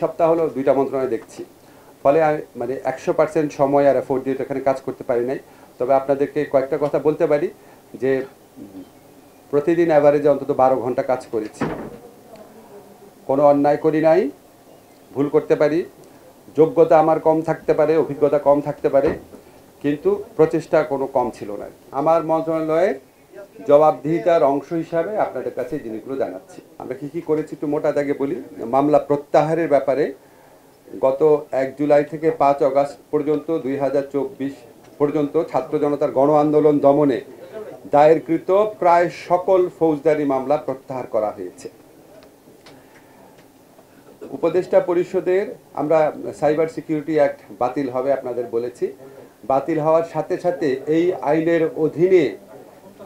সপ্তাহ হলো দুইটা মন্ত্রণালয় দেখছি, ফলে মানে 100% সময় আর এফোর্ট দিয়ে এখানে কাজ করতে পারি নাই। তবে আপনাদেরকে কয়েকটা কথা বলতে পারি যে প্রতিদিন অ্যাভারেজে অন্তত 12 ঘন্টা কাজ করেছি। কোনো অন্যায় করি নাই, ভুল করতে পারি, যোগ্যতা আমার কম থাকতে পারে, অভিজ্ঞতা কম থাকতে পারে, কিন্তু প্রচেষ্টা কোনো কম ছিল না। আমার মন্ত্রণালয়ের জবাবদিহিতার অংশ হিসাবে আপনাদের কাছে জিনিসগুলো জানাচ্ছি। আমরা কী কী করেছি একটু মোটা দাগে বলি। মামলা প্রত্যাহারের ব্যাপারে গত 1 জুলাই থেকে 5 অগাস্ট পর্যন্ত 2024 পর্যন্ত ছাত্র জনতার গণ আন্দোলন দমনে দায়েরকৃত প্রায় সকল ফৌজদারি মামলা প্রত্যাহার করা হয়েছে। উপদেষ্টা পরিষদের আমরা সাইবার সিকিউরিটি অ্যাক্ট বাতিল হবে আপনাদের বলেছি। বাতিল হওয়ার সাথে সাথে এই আইনের অধীনে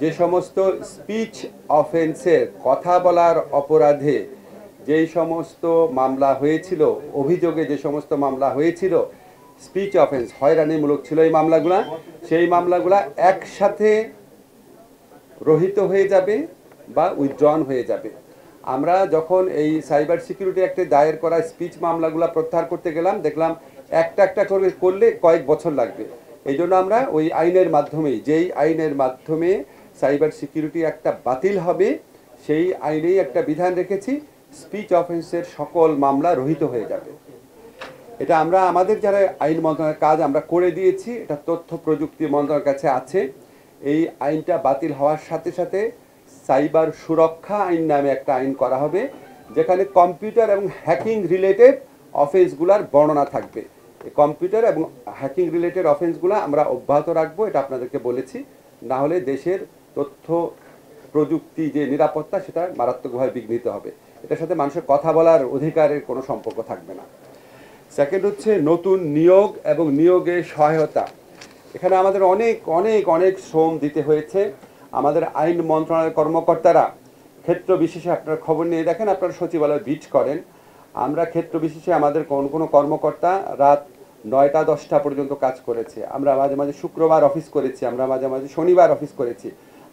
যে সমস্ত স্পিচ অফেন্সের, কথা বলার অপরাধে যেই সমস্ত মামলা হয়েছিল, অভিযোগে যে সমস্ত মামলা হয়েছিল স্পিচ অফেন্স, হয়রানিমূলক ছিল এই মামলাগুলা, সেই মামলাগুলা একসাথে রহিত হয়ে যাবে বা উইথড্রন হয়ে যাবে। আমরা যখন এই সাইবার সিকিউরিটি অ্যাক্টে দায়ের করা স্পিচ মামলাগুলো প্রত্যাহার করতে গেলাম, দেখলাম একটা একটা করে করলে কয়েক বছর লাগবে। এই জন্য আমরা ওই আইনের মাধ্যমেই, যেই আইনের মাধ্যমে সাইবার সিকিউরিটি একটা বাতিল হবে, সেই আইনেই একটা বিধান রেখেছি, স্পিচ অফেন্সের সকল মামলা রহিত হয়ে যাবে। এটা আমরা আমাদের যারা আইন মন্ত্রণালয়ের কাজ আমরা করে দিয়েছি, এটা তথ্য প্রযুক্তি মন্ত্রণালয়ের কাছে আছে। এই আইনটা বাতিল হওয়ার সাথে সাথে সাইবার সুরক্ষা আইন নামে একটা আইন করা হবে, যেখানে কম্পিউটার এবং হ্যাকিং রিলেটেড অফেন্সগুলোর বর্ণনা থাকবে। এই কম্পিউটার এবং হ্যাকিং রিলেটেড অফেন্সগুলো আমরা অব্যাহত রাখবো, এটা আপনাদেরকে বলেছি। না হলে দেশের তথ্য প্রযুক্তি যে নিরাপত্তা, সেটা মারাত্মকভাবে বিঘ্নিত হবে। এটার সাথে মানুষের কথা বলার অধিকারের কোনো সম্পর্ক থাকবে না। সেকেন্ড হচ্ছে নতুন নিয়োগ এবং নিয়োগে সহায়তা। এখানে আমাদের অনেক অনেক অনেক শ্রম দিতে হয়েছে। আমাদের আইন মন্ত্রণালয়ের কর্মকর্তারা ক্ষেত্র বিশেষে, আপনারা খবর নিয়ে দেখেন, আপনারা সচিবালয় ভিজিট করেন, আমরা ক্ষেত্র বিশেষে আমাদের কোনো কর্মকর্তা রাত 9টা 10টা পর্যন্ত কাজ করেছে। আমরা মাঝে মাঝে শুক্রবার অফিস করেছি, আমরা মাঝে মাঝে শনিবার অফিস করেছি।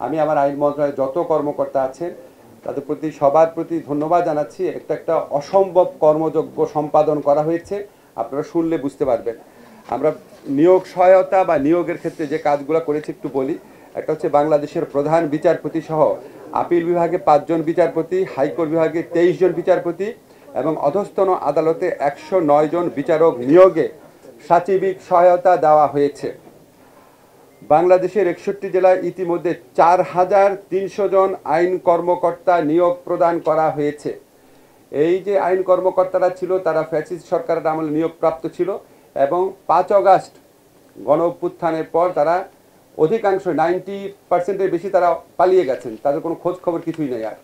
আমি আমার আইন মন্ত্রণালয়ের যত কর্মকর্তা আছেন তাদের প্রতি, সবার প্রতি ধন্যবাদ জানাচ্ছি। একটা অসম্ভব কর্মযজ্ঞ সম্পাদন করা হয়েছে, আপনারা শুনলে বুঝতে পারবেন। আমরা নিয়োগ সহায়তা বা নিয়োগের ক্ষেত্রে যে কাজগুলো করেছি একটু বলি। একটা হচ্ছে বাংলাদেশের প্রধান বিচারপতি সহ আপিল বিভাগে 5 জন বিচারপতি, হাইকোর্ট বিভাগে 23 জন বিচারপতি এবং অধস্তন আদালতে 109 জন বিচারক নিয়োগে সাচিবিক সহায়তা দেওয়া হয়েছে। বাংলাদেশের 61 জেলায় ইতিমধ্যে 4300 জন আইন কর্মকর্তা নিয়োগ প্রদান করা হয়েছে। এই যে আইন কর্মকর্তারা ছিল, তারা ফ্যাসিস্ট সরকারের আমলে নিয়োগপ্রাপ্ত ছিল এবং 5 অগাস্ট গণ অভ্যুত্থানের পর তারা অধিকাংশ 90%-এর বেশি তারা পালিয়ে গেছেন, তাদের কোনো খোঁজ খবর কিছুই নেই আর।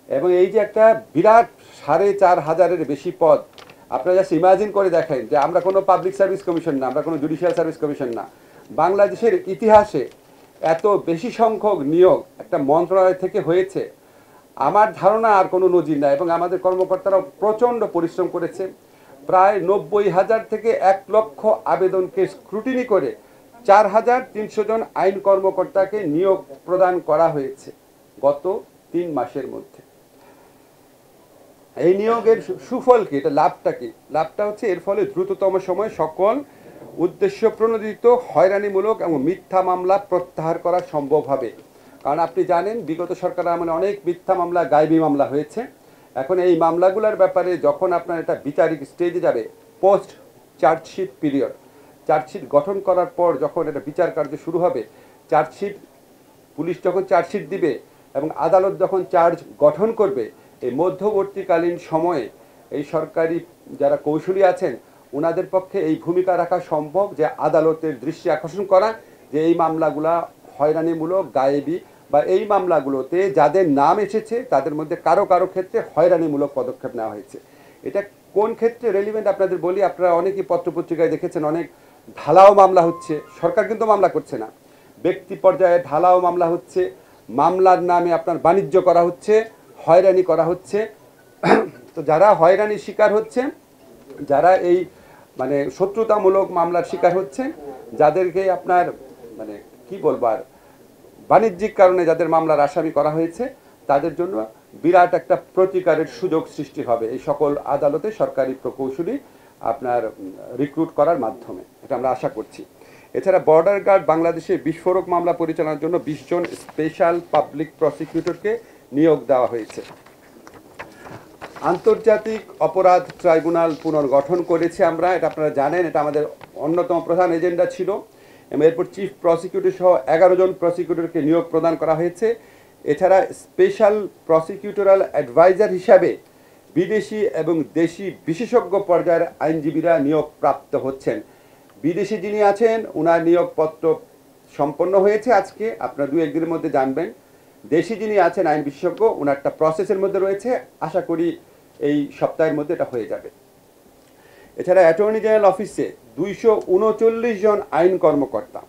এবং এই যে একটা বিরাট 4500-এর বেশি পদ, আপনারা জাস্ট ইমাজিন করে দেখেন যে আমরা কোনো পাবলিক সার্ভিস কমিশন না, আমরা কোনো জুডিশিয়াল সার্ভিস কমিশন না, বাংলাদেশের ইতিহাসে এত বেশি সংখ্যক নিয়োগ একটা মন্ত্রণালয় থেকে হয়েছে আমার ধারণা আর কোনো নজির নাই। এবং আমাদের কর্মকর্তারাও প্রচণ্ড পরিশ্রম করেছে। প্রায় 90,000 থেকে 1 লক্ষ আবেদনকে স্ক্রুটিনি করে 4300 জন আইন কর্মকর্তাকে নিয়োগ প্রদান করা হয়েছে গত 3 মাসের মধ্যে। এই নিয়োগের সুফল কি, এটা লাভটা কি? লাভটা হচ্ছে এর ফলে দ্রুততম সময়ে সকল উদ্দেশ্য প্রণোদিত হয়রানিমূলক এবং মিথ্যা মামলা প্রত্যাহার করা সম্ভব হবে। কারণ আপনি জানেন বিগত সরকারের আমলে অনেক মিথ্যা মামলা, গায়েবী মামলা হয়েছে। এখন এই মামলাগুলোর ব্যাপারে যখন আপনার এটা বিচারিক স্টেজে যাবে, পোস্ট চার্জশিট পিরিয়ড, চার্জশিট গঠন করার পর যখন এটা বিচার কার্য শুরু হবে, চার্জশিট, পুলিশ যখন চার্জশিট দিবে এবং আদালত যখন চার্জ গঠন করবে, এই মধ্যবর্তীকালীন সময়ে এই সরকারি যারা কৌশলী আছেন ওনাদের পক্ষে এই ভূমিকা রাখা সম্ভব যে আদালতের দৃষ্টি আকর্ষণ করা যে এই মামলাগুলা হয়রানিমূলক, গায়েবী, বা এই মামলাগুলোতে যাদের নাম এসেছে তাদের মধ্যে কারো কারো ক্ষেত্রে হয়রানিমূলক পদক্ষেপ নেওয়া হয়েছে। এটা কোন ক্ষেত্রে রেলিভেন্ট আপনাদের বলি, আপনারা অনেকেই পত্রপত্রিকায় দেখেছেন অনেক ঢালাও মামলা হচ্ছে, সরকার কিন্তু মামলা করছে না, ব্যক্তি পর্যায়ে ঢালাও মামলা হচ্ছে, মামলার নামে আপনার বাণিজ্য করা হচ্ছে, হয়রানি করা হচ্ছে। তো যারা হয়রানির শিকার হচ্ছে, যারা এই মানে শত্রুতামূলক মামলার শিকার হচ্ছে, যাদেরকে আপনার কি বলবো আর বাণিজ্যিক কারণে যাদের মামলার আসামি করা হয়েছে, তাদের জন্য বিরাট একটা প্রতিকারের সুযোগ সৃষ্টি হবে এই সকল আদালতে সরকারি প্রকৌশলী আপনার রিক্রুট করার মাধ্যমে, এটা আমরা আশা করছি। এছাড়া বর্ডার গার্ড বাংলাদেশে বিস্ফোরক মামলা পরিচালনার জন্য 20 জন স্পেশাল পাবলিক প্রসিকিউটরকে নিয়োগ দেওয়া হয়েছে। আন্তর্জাতিক অপরাধ ট্রাইব্যুনাল পুনর্গঠন করেছি আমরা, এটা আপনারা জানেন, এটা আমাদের অন্যতম প্রধান এজেন্ডা ছিল। এবং এরপর চিফ প্রসিকিউটর সহ 11 জন প্রসিকিউটরকে নিয়োগ প্রদান করা হয়েছে। এছাড়া স্পেশাল প্রসিকিউটরাল অ্যাডভাইজার হিসাবে বিদেশি এবং দেশি বিশেষজ্ঞ পর্যায়ের আইনজীবীরা নিয়োগ প্রাপ্ত হচ্ছেন। বিদেশি যিনি আছেন ওনার নিয়োগপত্র সম্পন্ন হয়েছে আজকে, আপনারা 2-1 দিনের মধ্যে জানবেন। দেশি যিনি আছেন আইন বিশেষজ্ঞ, ওনারটা প্রসেসের মধ্যে রয়েছে, আশা করি এই সপ্তাহের মধ্যে এটা হয়ে যাবে। এছাড়া অ্যাটর্নি জেনারেল অফিসে 239 জন আইন কর্মকর্তা,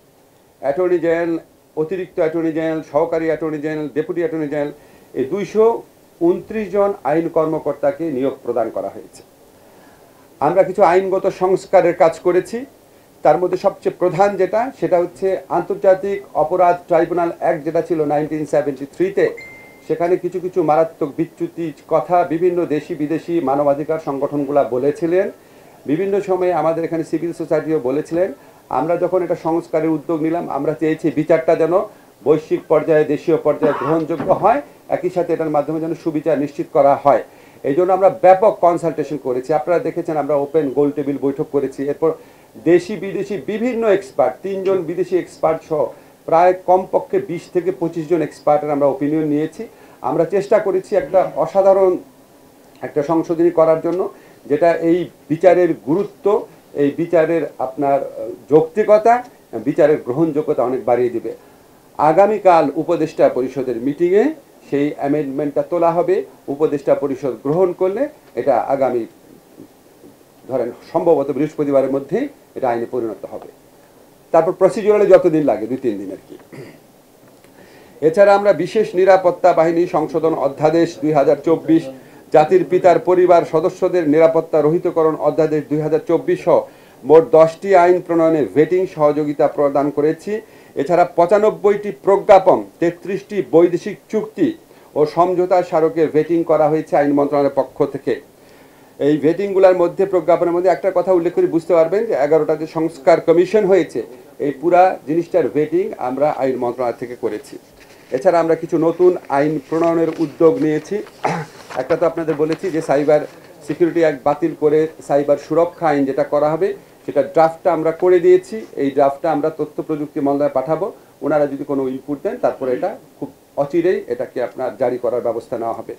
অ্যাটর্নি জেনারেল, অতিরিক্ত অ্যাটর্নি জেনারেল, সহকারী attorney general, deputy attorney general, এই 229 জন আইন কর্মকর্তাকে নিয়োগ প্রদান করা হয়েছে। আমরা কিছু আইনগত সংস্কারের কাজ করেছি, তার মধ্যে সবচেয়ে প্রধান যেটা সেটা হচ্ছে আন্তর্জাতিক অপরাধ ট্রাইব্যুনাল অ্যাক্ট যেটা ছিল 1973-তে, সেখানে কিছু কিছু মারাত্মক বিচ্যুতি কথা বিভিন্ন দেশি বিদেশি মানবাধিকার সংগঠনগুলো বলেছিলেন। বিভিন্ন সময়ে আমাদের এখানে সিভিল সোসাইটিও বলেছিলেন। আমরা যখন এটা সংস্কারের উদ্যোগ নিলাম, আমরা চেয়েছি বিচারটা যেন বৈশ্বিক পর্যায়ে, দেশীয় পর্যায়ে গ্রহণযোগ্য হয়, একই সাথে এটার মাধ্যমে যেন সুবিচার নিশ্চিত করা হয়। এই জন্য আমরা ব্যাপক কনসালটেশন করেছি, আপনারা দেখেছেন আমরা ওপেন গোল টেবিল বৈঠক করেছি। এরপর দেশি বিদেশি বিভিন্ন এক্সপার্ট, 3 জন বিদেশি এক্সপার্ট সহ প্রায় কমপক্ষে 20 থেকে 25 জন এক্সপার্টের আমরা ওপিনিয়ন নিয়েছি। আমরা চেষ্টা করেছি একটা অসাধারণ একটা সংশোধনী করার জন্য, যেটা এই বিচারের গুরুত্ব, এই বিচারের আপনার যৌক্তিকতা, বিচারের গ্রহণযোগ্যতা অনেক বাড়িয়ে দিবে। আগামীকাল উপদেষ্টা পরিষদের মিটিংয়ে সেই অ্যামেন্ডমেন্টটা তোলা হবে। উপদেষ্টা পরিষদ গ্রহণ করলে এটা আগামী ধরেন সম্ভবত বৃহস্পতিবারের মধ্যেই এটা আইনে পরিণত হবে। তারপর প্রসিডিউরালি যতদিন লাগে, 2-3 দিন আর কি। এছাড়া আমরা বিশেষ নিরাপত্তা বাহিনী সংশোধন অধ্যাদেশ 2024, জাতির পিতার পরিবার সদস্যদের নিরাপত্তা রহিতকরণ অধ্যাদেশ 2024 সহ মোট 10টি আইন প্রণয়নে ভেটিং সহযোগিতা প্রদান করেছি। এছাড়া 95টি প্রজ্ঞাপন, 33টি বৈদেশিক চুক্তি ও সমঝোতা স্মারকের ভেটিং করা হয়েছে আইন মন্ত্রণালয়ের পক্ষ থেকে। এই ভেটিংগুলোর মধ্যে, প্রজ্ঞাপনের মধ্যে একটা কথা উল্লেখ করে বুঝতে পারবেন যে 11টা যে সংস্কার কমিশন হয়েছে, এই পুরা জিনিসটার ভেটিং আমরা আইন মন্ত্রণালয় থেকে করেছি। এছাড়া আমরা কিছু নতুন আইন প্রণয়নের উদ্যোগ নিয়েছি। একটা তো আপনাদের বলেছি যে সাইবার সিকিউরিটি অ্যাক্ট বাতিল করে সাইবার সুরক্ষা আইন যেটা করা হবে, সেটা ড্রাফটটা আমরা করে দিয়েছি। এই ড্রাফটটা আমরা তথ্য প্রযুক্তি মন্ত্রণালয়ে পাঠাবো, ওনারা যদি কোনো ইনপুট দেন তারপরে এটা খুব অচিরেই এটাকে আপনার জারি করার ব্যবস্থা নেওয়া হবে।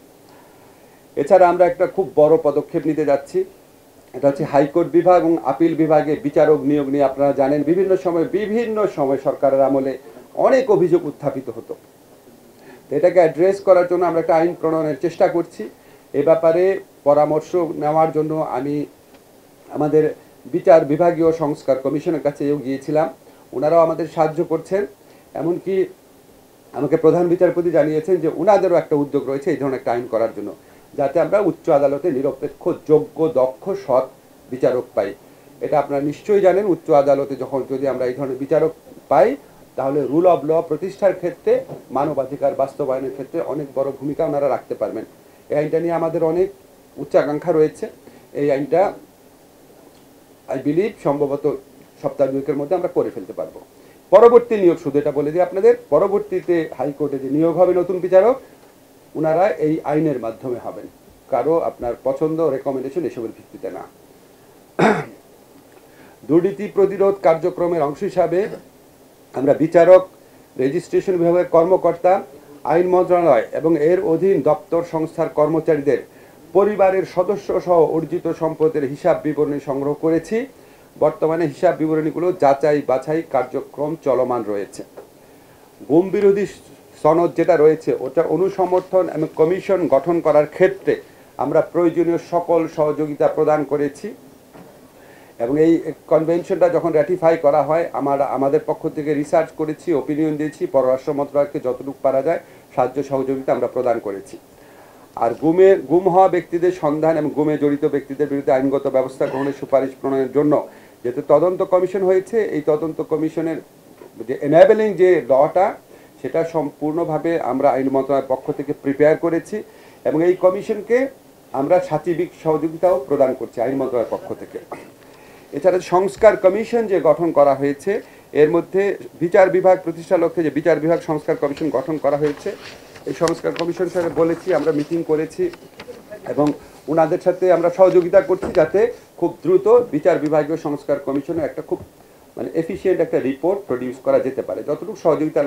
এছাড়া আমরা একটা খুব বড় পদক্ষেপ নিতে যাচ্ছি, এটা হচ্ছে হাইকোর্ট বিভাগ এবং আপিল বিভাগে বিচারক নিয়োগ নিয়ে। আপনারা জানেন বিভিন্ন সময় সরকারের আমলে অনেক অভিযোগ উত্থাপিত হতো। এটাকে অ্যাড্রেস করার জন্য আমরা একটা আইন প্রণয়নের চেষ্টা করছি। এ ব্যাপারে পরামর্শ নেওয়ার জন্য আমি আমাদের বিচার বিভাগীয় সংস্কার কমিশনের কাছেও গিয়েছিলাম, ওনারাও আমাদের সাহায্য করছেন। এমনকি আমাকে প্রধান বিচারপতি জানিয়েছেন যে ওনাদেরও একটা উদ্যোগ রয়েছে এই ধরনের একটা আইন করার জন্য, যাতে আমরা উচ্চ আদালতে নিরপেক্ষ, যোগ্য, দক্ষ, সৎ বিচারক পাই। এটা আপনারা নিশ্চয়ই জানেন, উচ্চ আদালতে যদি আমরা এই ধরনের বিচারক পাই, তাহলে রুল অফ ল প্রতিষ্ঠার ক্ষেত্রে, মানবাধিকার বাস্তবায়নের ক্ষেত্রে অনেক বড় ভূমিকা ওনারা রাখতে পারবেন। এই আইনটা নিয়ে আমাদের অনেক উচ্চাকাঙ্ক্ষা রয়েছে। এই আইনটা আই বিলিভ সম্ভবত সপ্তাহ 2-এর মধ্যে আমরা করে ফেলতে পারবো। পরবর্তী নিয়োগ, শুধু এটা বলে দিই আপনাদের, পরবর্তীতে হাইকোর্টে যে নিয়োগ হবে নতুন বিচারক, ওনারা এই আইনের মাধ্যমে হবেন, কারো আপনার পছন্দ, রেকমেন্ডেশন এসবের ভিত্তিতে না। দুর্নীতি প্রতিরোধ কার্যক্রমের অংশ হিসাবে আমরা বিচারক, রেজিস্ট্রেশন বিভাগের কর্মকর্তা, আইন মন্ত্রণালয় এবং এর অধীন দপ্তর সংস্থার কর্মচারীদের পরিবারের সদস্য সহ অর্জিত সম্পদের হিসাব বিবরণী সংগ্রহ করেছি। বর্তমানে হিসাব বিবরণীগুলো যাচাই বাছাই কার্যক্রম চলমান রয়েছে। গুম বিরোধী সনদ যেটা রয়েছে, ওটা অনুসমর্থন এবং কমিশন গঠন করার ক্ষেত্রে আমরা প্রয়োজনীয় সকল সহযোগিতা প্রদান করেছি। এবং এই কনভেনশনটা যখন র্যাটিফাই করা হয়, আমাদের পক্ষ থেকে রিসার্চ করেছি, ওপিনিয়ন দিয়েছি, পররাষ্ট্র মন্ত্রণালয়কে যতটুকু পারা যায় সাহায্য সহযোগিতা আমরা প্রদান করেছি। আর গুম হওয়া ব্যক্তিদের সন্ধান এবং গুমে জড়িত ব্যক্তিদের বিরুদ্ধে আইনগত ব্যবস্থা গ্রহণের সুপারিশ প্রণয়নের জন্য যেহেতু তদন্ত কমিশন হয়েছে, এই তদন্ত কমিশনের যে এনাবেলিং যে লটা, সেটা সম্পূর্ণভাবে আমরা আইন মন্ত্রণালয়ের পক্ষ থেকে প্রিপেয়ার করেছি। এবং এই কমিশনকে আমরা সাচিবিক সহযোগিতাও প্রদান করছি আইন মন্ত্রণালয়ের পক্ষ থেকে। এছাড়া সংস্কার কমিশন যে গঠন করা হয়েছে, এর মধ্যে বিচার বিভাগ প্রতিষ্ঠার লক্ষ্যে যে বিচার বিভাগ সংস্কার কমিশন গঠন করা হয়েছে, এই সংস্কার কমিশন সাথে বলেছি, আমরা মিটিং করেছি এবং ওনাদের সাথে আমরা সহযোগিতা করছি যাতে খুব দ্রুত বিচার বিভাগীয় সংস্কার কমিশনে একটা খুব মানে এফিশিয়েন্ট একটা রিপোর্ট প্রডিউস করা যেতে পারে। যতটুকু সহযোগিতা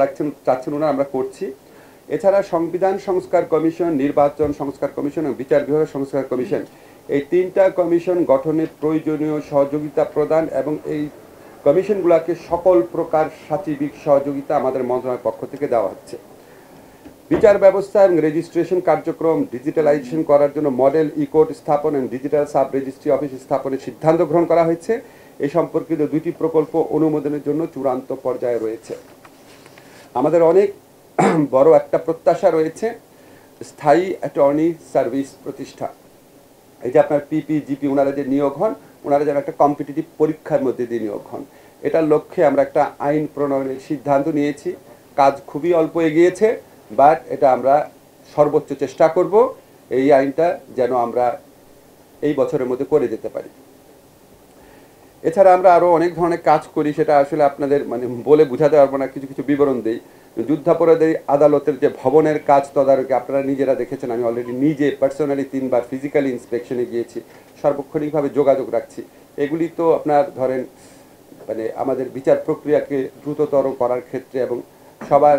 চাচ্ছেন ওনারা আমরা করছি। এছাড়া সংবিধান সংস্কার কমিশন, নির্বাচন সংস্কার কমিশন এবং বিচার বিভাগীয় সংস্কার কমিশন, এই তিনটা কমিশন গঠনে প্রয়োজনীয় সহযোগিতা প্রদান এবং এই কমিশনগুলোকে সকল প্রকার সাচিবিক সহযোগিতা আমাদের মন্ত্রণালয়ের পক্ষ থেকে দেওয়া হচ্ছে। বিচার ব্যবস্থা এবং রেজিস্ট্রেশন কার্যক্রম ডিজিটালাইজেশন করার জন্য মডেল ই-কোর্ট স্থাপন এবং ডিজিটাল সাব রেজিস্ট্রি অফিস স্থাপনের সিদ্ধান্ত গ্রহণ করা হয়েছে। এই সম্পর্কিত 2টি প্রকল্প অনুমোদনের জন্য চূড়ান্ত পর্যায়ে রয়েছে। আমাদের অনেক বড় একটা প্রত্যাশা রয়েছে স্থায়ী অ্যাটর্নি সার্ভিস প্রতিষ্ঠা। এই যে আপনার পিপিজিপি ওনারা যে নিয়োগ হন, ওনারা যেন একটা কম্পিটিটিভ পরীক্ষার মধ্যে দিয়ে নিয়োগ হন, এটার লক্ষ্যে আমরা একটা আইন প্রণয়নের সিদ্ধান্ত নিয়েছি। কাজ খুবই অল্প এগিয়েছে, বাট এটা আমরা সর্বোচ্চ চেষ্টা করব এই আইনটা যেন আমরা এই বছরের মধ্যে করে যেতে পারি। এছাড়া আমরা আরও অনেক ধরনের কাজ করি, সেটা আসলে আপনাদের মানে বলে বোঝাতে পারবো না, কিছু কিছু বিবরণ দিই। যুদ্ধাপরাধী আদালতের যে ভবনের কাজ তদারকি আপনারা নিজেরা দেখেছেন, আমি অলরেডি নিজে পার্সোনালি 3 বার ফিজিক্যালি ইন্সপেকশনে গিয়েছি, সার্বক্ষণিকভাবে যোগাযোগ রাখছি। এগুলি তো আপনার ধরেন মানে আমাদের বিচার প্রক্রিয়াকে দ্রুততর করার ক্ষেত্রে এবং সবার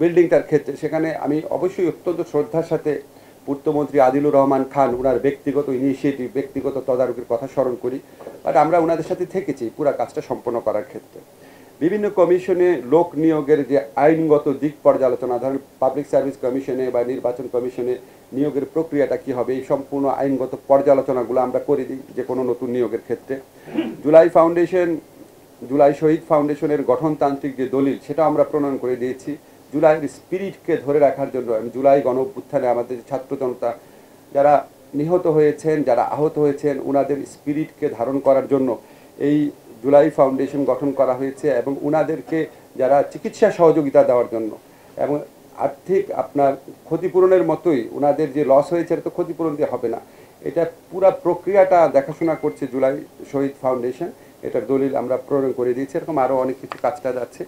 বিল্ডিংটার ক্ষেত্রে, সেখানে আমি অবশ্যই অত্যন্ত শ্রদ্ধার সাথে পূর্তমন্ত্রী আদিলুর রহমান খান ওনার ব্যক্তিগত ইনিশিয়েটিভ, ব্যক্তিগত তদারকির কথা স্মরণ করি। বাট আমরা ওনাদের সাথে থেকেছি পুরো কাজটা সম্পন্ন করার ক্ষেত্রে। বিভিন্ন কমিশনে লোক নিয়োগের যে আইনগত দিক পর্যালোচনা, ধরেন পাবলিক সার্ভিস কমিশনে বা নির্বাচন কমিশনে নিয়োগের প্রক্রিয়াটা কী হবে, এই সম্পূর্ণ আইনগত পর্যালোচনাগুলো আমরা করে দিই যে কোনো নতুন নিয়োগের ক্ষেত্রে। জুলাই শহীদ ফাউন্ডেশনের গঠনতান্ত্রিক যে দলিল, সেটা আমরা প্রণয়ন করে দিয়েছি জুলাইয়ের স্পিরিটকে ধরে রাখার জন্য। জুলাই গণ অভ্যুত্থানে আমাদের ছাত্র জনতা যারা নিহত হয়েছেন, যারা আহত হয়েছেন, ওনাদের স্পিরিটকে ধারণ করার জন্য এই জুলাই ফাউন্ডেশন গঠন করা হয়েছে এবং ওনাদেরকে যারা চিকিৎসা সহযোগিতা দেওয়ার জন্য এবং আর্থিক আপনার ক্ষতিপূরণের মতোই ওনাদের যে লস হয়েছে এটা তো ক্ষতিপূরণ দিয়ে হবে না, এটা পুরা প্রক্রিয়াটা দেখাশোনা করছে জুলাই শহীদ ফাউন্ডেশন। এটার দলিল আমরা প্রণয়ন করে দিয়েছি। এরকম আরও অনেক কিছু কাজটা যাচ্ছে।